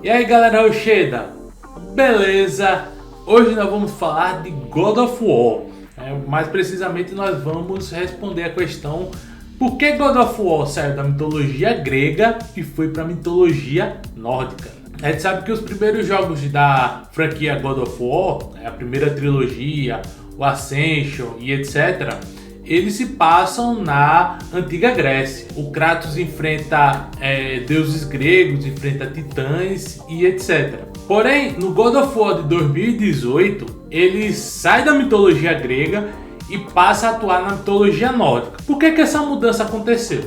E aí galera Rocheda, beleza? Hoje nós vamos falar de God of War. Mais precisamente nós vamos responder a questão: por que God of War saiu da mitologia grega e foi para a mitologia nórdica? A gente sabe que os primeiros jogos da franquia God of War, a primeira trilogia, o Ascension e etc., eles se passam na antiga Grécia. O Kratos enfrenta deuses gregos, enfrenta titãs e etc. Porém, no God of War de 2018, ele sai da mitologia grega e passa a atuar na mitologia nórdica. Por que essa mudança aconteceu?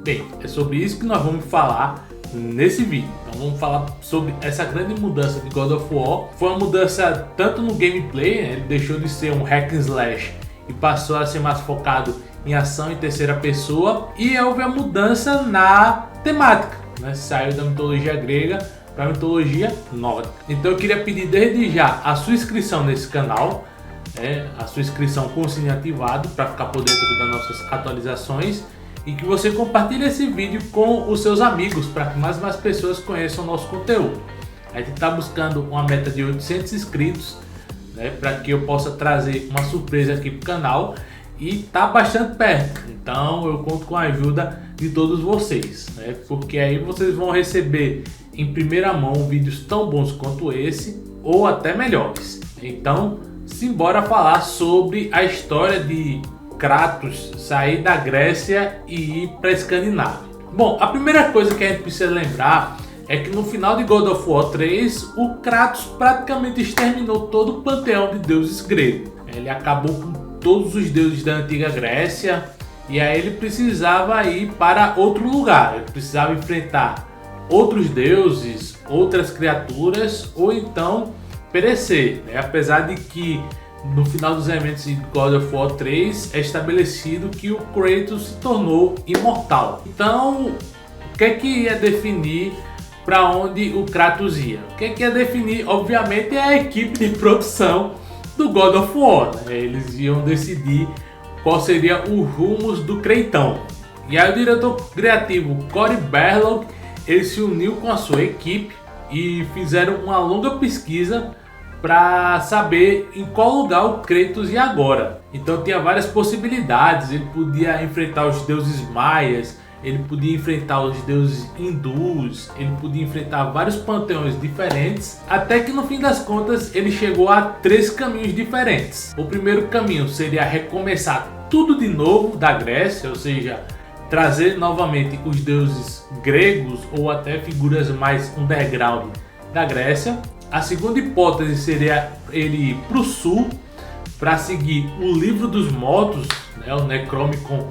Bem, é sobre isso que nós vamos falar nesse vídeo. Então vamos falar sobre essa grande mudança de God of War. Foi uma mudança tanto no gameplay, ele deixou de ser um hack and slash e passou a ser mais focado em ação em terceira pessoa, e houve a mudança na temática, né? Saiu da mitologia grega para a mitologia nórdica. Então eu queria pedir desde já a sua inscrição nesse canal, a sua inscrição com o sininho ativado para ficar por dentro das nossas atualizações, e que você compartilhe esse vídeo com os seus amigos para que mais pessoas conheçam o nosso conteúdo. A gente está buscando uma meta de 800 inscritos, para que eu possa trazer uma surpresa aqui para o canal, e tá bastante perto, então eu conto com a ajuda de todos vocês, porque aí vocês vão receber em primeira mão vídeos tão bons quanto esse, ou até melhores. Então simbora falar sobre a história de Kratos sair da Grécia e ir para a Escandinávia. Bom, a primeira coisa que a gente precisa lembrar é que no final de God of War 3, o Kratos praticamente exterminou todo o panteão de deuses grego. Ele acabou com todos os deuses da antiga Grécia, e aí ele precisava ir para outro lugar. Ele precisava enfrentar outros deuses, outras criaturas, ou então perecer. Apesar de que no final dos eventos de God of War 3 é estabelecido que o Kratos se tornou imortal. Então, o que é que ia definir para onde o Kratos ia? O que ia definir, obviamente, é a equipe de produção do God of War. Eles iam decidir qual seria o rumos do Kratos. E aí o diretor criativo Cory Barlog, ele se uniu com a sua equipe e fizeram uma longa pesquisa para saber em qual lugar o Kratos ia agora. Então tinha várias possibilidades. Ele podia enfrentar os deuses maias, ele podia enfrentar os deuses hindus, ele podia enfrentar vários panteões diferentes, até que no fim das contas ele chegou a 3 caminhos diferentes. O primeiro caminho seria recomeçar tudo de novo da Grécia, ou seja, trazer novamente os deuses gregos ou até figuras mais underground da Grécia. A segunda hipótese seria ele ir para o sul para seguir o livro dos mortos, o Necronomicon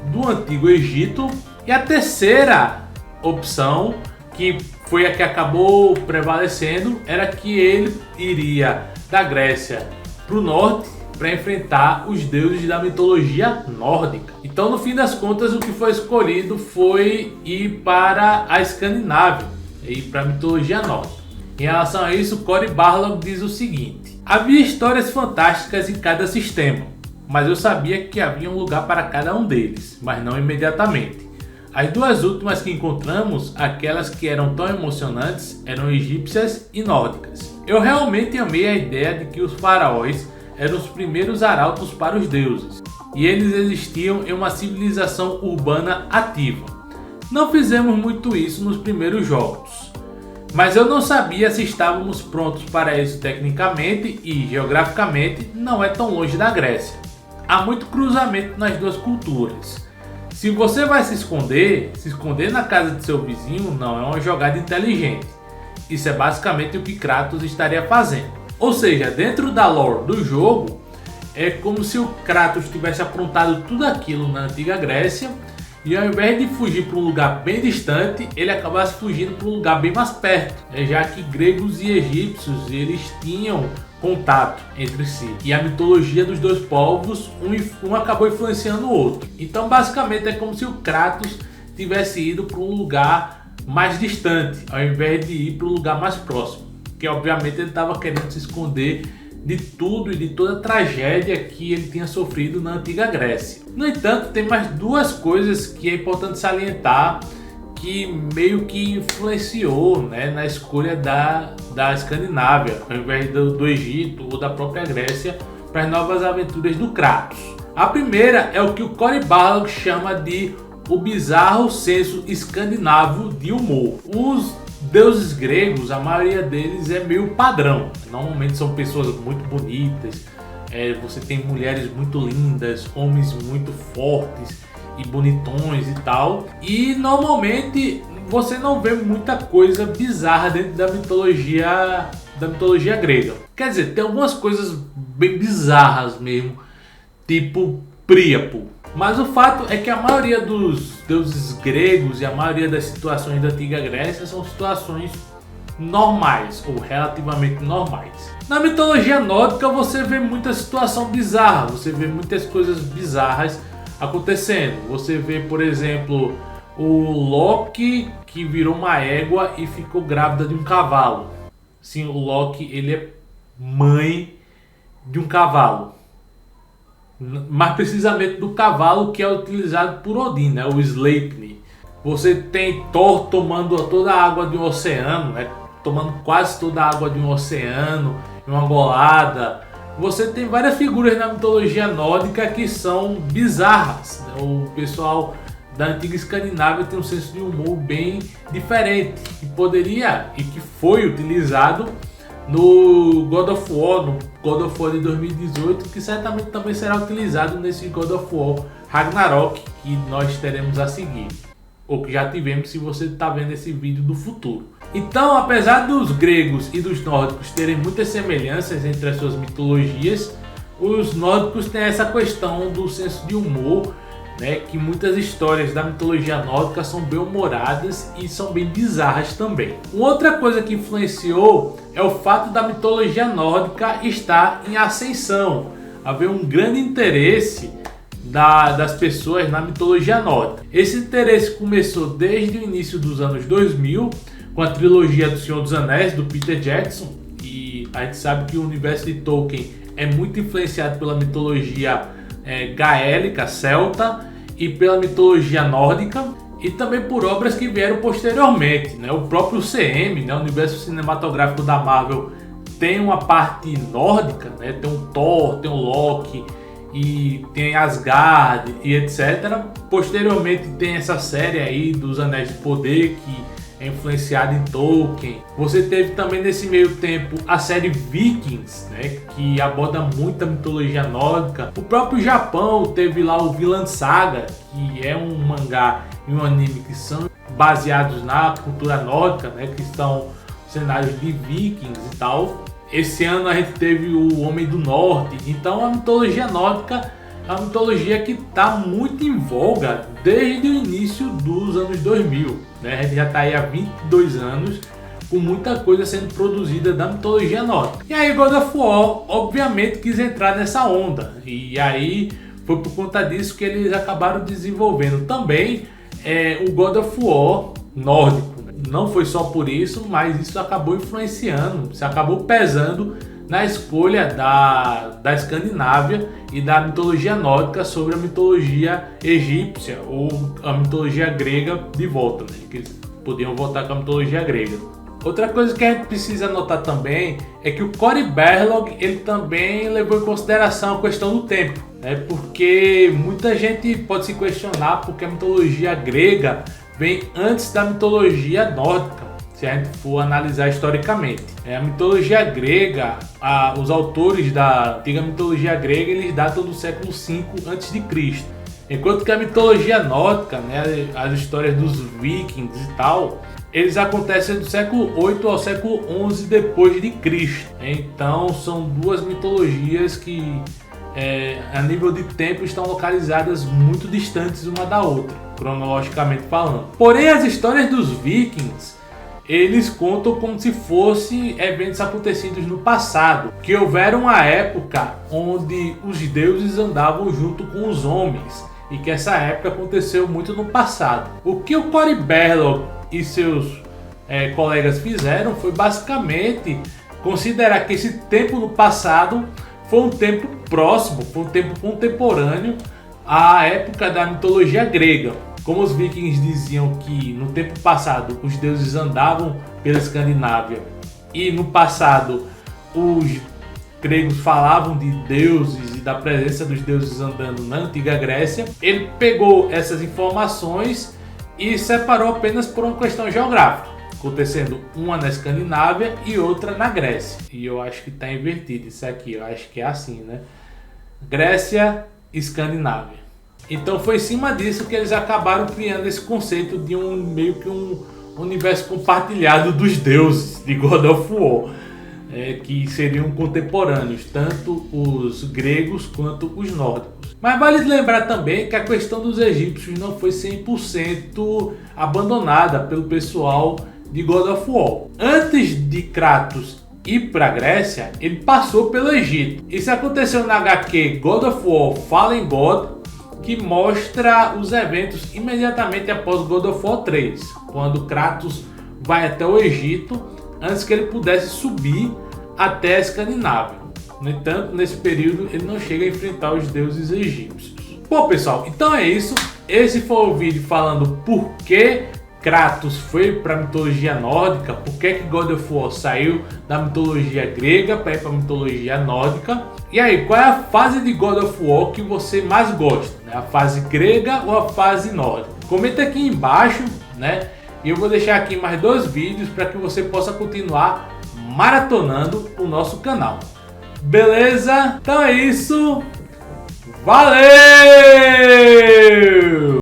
do Antigo Egito. E a terceira opção, que foi a que acabou prevalecendo, era que ele iria da Grécia para o norte para enfrentar os deuses da mitologia nórdica. Então, no fim das contas, o que foi escolhido foi ir para a Escandinávia, ir para a mitologia nórdica. Em relação a isso, Cory Barlog diz o seguinte: havia histórias fantásticas em cada sistema, mas eu sabia que havia um lugar para cada um deles, mas não imediatamente. As duas últimas que encontramos, aquelas que eram tão emocionantes, eram egípcias e nórdicas. Eu realmente amei a ideia de que os faraós eram os primeiros arautos para os deuses, e eles existiam em uma civilização urbana ativa. Não fizemos muito isso nos primeiros jogos, mas eu não sabia se estávamos prontos para isso tecnicamente, e geograficamente não é tão longe da Grécia. Há muito cruzamento nas duas culturas. Se você vai se esconder na casa de seu vizinho não é uma jogada inteligente. Isso é basicamente o que Kratos estaria fazendo. Ou seja, dentro da lore do jogo, é como se o Kratos tivesse aprontado tudo aquilo na antiga Grécia, e ao invés de fugir para um lugar bem distante, ele acabasse fugindo para um lugar bem mais perto, já que gregos e egípcios eles tinham contato entre si, e a mitologia dos dois povos um acabou influenciando o outro. Então basicamente é como se o Kratos tivesse ido para um lugar mais distante ao invés de ir para um lugar mais próximo, que obviamente ele estava querendo se esconder de tudo e de toda a tragédia que ele tinha sofrido na antiga Grécia. No entanto, tem mais duas coisas que é importante salientar, que meio que influenciou, né, na escolha da Escandinávia, ao invés do Egito ou da própria Grécia, para as novas aventuras do Kratos. A primeira é o que o Cory Barlog chama de o bizarro senso escandinavo de humor. Os deuses gregos, a maioria deles é meio padrão. Normalmente são pessoas muito bonitas, você tem mulheres muito lindas, homens muito fortes e bonitões e tal. E normalmente você não vê muita coisa bizarra dentro da mitologia grega. Quer dizer, tem algumas coisas bem bizarras mesmo, tipo Príapo. Mas o fato é que a maioria dos deuses gregos e a maioria das situações da antiga Grécia são situações normais ou relativamente normais. Na mitologia nórdica você vê muita situação bizarra, você vê muitas coisas bizarras acontecendo. Você vê, por exemplo, o Loki que virou uma égua e ficou grávida de um cavalo. Sim, o Loki, ele é mãe de um cavalo. Mais precisamente do cavalo que é utilizado por Odin, né? O Sleipnir. Você tem Thor tomando toda a água de um oceano, né? Tomando quase toda a água de um oceano, em uma golada. Você tem várias figuras na mitologia nórdica que são bizarras. O pessoal da antiga Escandinávia tem um senso de humor bem diferente, que poderia e que foi utilizado no God of War de 2018, que certamente também será utilizado nesse God of War Ragnarok, que nós teremos a seguir, ou que já tivemos se você está vendo esse vídeo do futuro. Então, apesar dos gregos e dos nórdicos terem muitas semelhanças entre as suas mitologias, os nórdicos têm essa questão do senso de humor, né, que muitas histórias da mitologia nórdica são bem humoradas e são bem bizarras também. Uma outra coisa que influenciou é o fato da mitologia nórdica estar em ascensão, haver um grande interesse das pessoas na mitologia nórdica. Esse interesse começou desde o início dos anos 2000, com a trilogia do Senhor dos Anéis, do Peter Jackson, e a gente sabe que o universo de Tolkien é muito influenciado pela mitologia gaélica, celta, e pela mitologia nórdica, e também por obras que vieram posteriormente, né? O próprio CM, né? O universo cinematográfico da Marvel, tem uma parte nórdica, né? Tem o Thor, tem o Loki, e tem Asgard e etc. Posteriormente tem essa série aí dos Anéis de Poder, que é influenciada em Tolkien. Você teve também nesse meio tempo a série Vikings, né, que aborda muito a mitologia nórdica. O próprio Japão teve lá o Vinland Saga, que é um mangá e um anime que são baseados na cultura nórdica, né, que estão cenários de Vikings e tal. Esse ano a gente teve o Homem do Norte. Então a mitologia nórdica é uma mitologia que está muito em voga desde o início dos anos 2000. Né? A gente já está aí há 22 anos com muita coisa sendo produzida da mitologia nórdica. E aí God of War obviamente quis entrar nessa onda. E aí foi por conta disso que eles acabaram desenvolvendo também o God of War nórdico. Não foi só por isso, mas isso acabou influenciando, isso acabou pesando na escolha da Escandinávia e da mitologia nórdica sobre a mitologia egípcia ou a mitologia grega de volta, né? Que eles podiam voltar com a mitologia grega. Outra coisa que a gente precisa notar também é que o Cory Barlog, ele também levou em consideração a questão do tempo, né? Porque muita gente pode se questionar porque a mitologia grega vem antes da mitologia nórdica, se a gente for analisar historicamente. A mitologia grega, os autores da antiga mitologia grega, eles datam do século V a.C. Enquanto que a mitologia nórdica, né, as histórias dos vikings e tal, eles acontecem do século 8 ao século 11 depois de Cristo. Então são duas mitologias que a nível de tempo estão localizadas muito distantes uma da outra, cronologicamente falando. Porém, as histórias dos vikings, eles contam como se fossem eventos acontecidos no passado, que houveram uma época onde os deuses andavam junto com os homens, e que essa época aconteceu muito no passado. O que o Cory Barlog e seus colegas fizeram foi basicamente considerar que esse tempo no passado foi um tempo próximo, foi um tempo contemporâneo à época da mitologia grega. como os vikings diziam que no tempo passado os deuses andavam pela Escandinávia e no passado os gregos falavam de deuses e da presença dos deuses andando na antiga Grécia, ele pegou essas informações e separou apenas por uma questão geográfica, acontecendo uma na Escandinávia e outra na Grécia. E eu acho que está invertido isso aqui, eu acho que é assim, né? Grécia, Escandinávia. Então foi em cima disso que eles acabaram criando esse conceito de meio que um universo compartilhado dos deuses de God of War, que seriam contemporâneos, tanto os gregos quanto os nórdicos. Mas vale lembrar também que a questão dos egípcios não foi 100% abandonada pelo pessoal de God of War. Antes de Kratos ir para a Grécia, ele passou pelo Egito. Isso aconteceu na HQ God of War Fallen God, que mostra os eventos imediatamente após God of War 3, quando Kratos vai até o Egito antes que ele pudesse subir até a Escandinávia. No entanto, nesse período ele não chega a enfrentar os deuses egípcios. Bom pessoal, então é isso. Esse foi o vídeo falando por que Kratos foi para a mitologia nórdica, por que God of War saiu da mitologia grega para ir para a mitologia nórdica. E aí, qual é a fase de God of War que você mais gosta? Né? A fase grega ou a fase nórdica? Comenta aqui embaixo, né? E eu vou deixar aqui mais 2 vídeos para que você possa continuar maratonando o nosso canal. Beleza? Então é isso. Valeu!